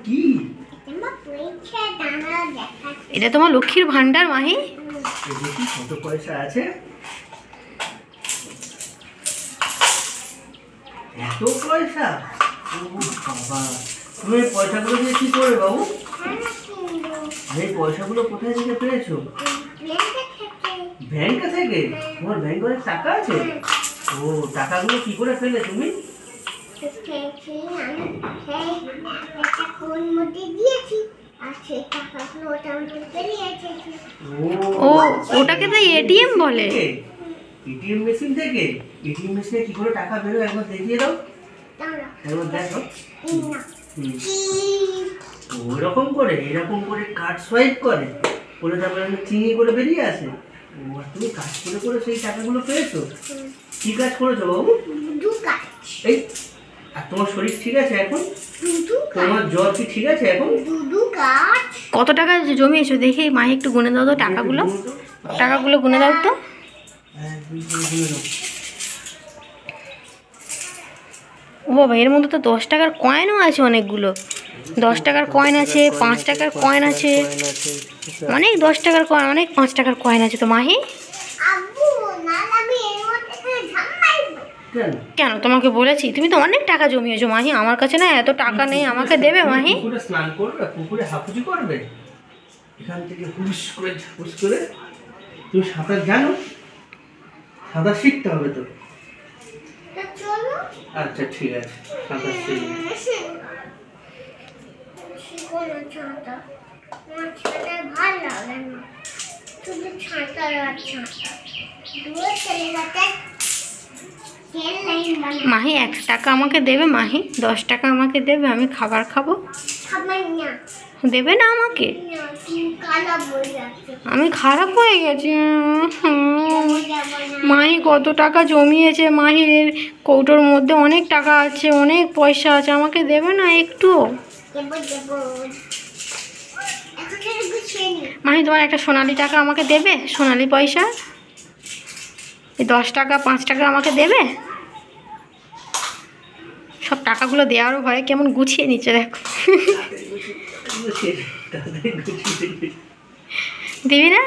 কি এটা তোমার লক্ষ্মীর ভান্ডার মাহি। দেখি কত পয়সা আছে। এত পয়সা? ও বাবা, তুমি এই পয়সাগুলো দিয়ে কি করবে বাবু? এই পয়সাগুলো কোথায় থেকে পেয়েছো? ব্যাংকে থেকে? তোমার ব্যাংকে অনেক টাকা আছে? ও, টাকাগুলো কি করে পেলে তুমি? ও, ওটাকে তো এটিএম বলে। এটিএম মেশিন থেকে? এটিএম মেশিনে কি করে টাকা বেরোয় একবার দেখিয়ে দাও। একবার দেখো। ওরকম করে, এরকম করে কার্ড সোয়াইপ করে তারপরে চিনি করে বেরিয়ে আসে। ও, তুমি কাজ করে করে সেই টাকাগুলো পেয়েছো? কি কাজ করেছো বাবু? এই, আর তোমার শরীর ঠিক আছে এখন? তোমার জ্বর কি ঠিক আছে এখন? কত টাকা জমিয়েছো দেখি মাহি, একটু গুনে দাও তো টাকাগুলো। টাকাগুলো গুনে দাও তো। ও বাবা, এর মধ্যে তো 10 টাকার কয়েনও আছে অনেকগুলো। 10 টাকার কয়েন আছে, 5 টাকার কয়েন আছে, অনেক 10 টাকার কয়েন, অনেক 5 টাকার কয়েন আছে তো মাহি। কেন, তোমাকে বলেছি? তুমি তো অনেক টাকা জমিয়েছো মাহি। আমার কাছে না এত টাকা নেই, আমাকে দেবে মাহি? পুকুরে স্নান করবে, পুকুরে হাঁপুচি করবে, এখান থেকে হুস করে ঝাপুস করে। তুমি সাঁতার জানো? সাঁতার শিখতে হবে তো। আচ্ছা ঠিক আছে, সাঁতার মাহি 1 টাকা আমাকে দেবে মাহি? 10 টাকা আমাকে দেবে, আমি খাবার খাবো। দেবে না আমাকে? আমি খারাপ হয়ে গেছি। মাহি কত টাকা জমিয়েছে, মাহির কৌটোর মধ্যে অনেক টাকা আছে, অনেক পয়সা আছে, আমাকে দেবে না একটু? মাহি, তোমার একটা সোনালি টাকা আমাকে দেবে? সোনালি পয়সা, এই 10 টাকা 5 টাকা আমাকে দেবে? সব টাকাগুলো দেওয়ারও ভয়ে কেমন গুছিয়ে নিচ্ছে দেখো। দিবি না?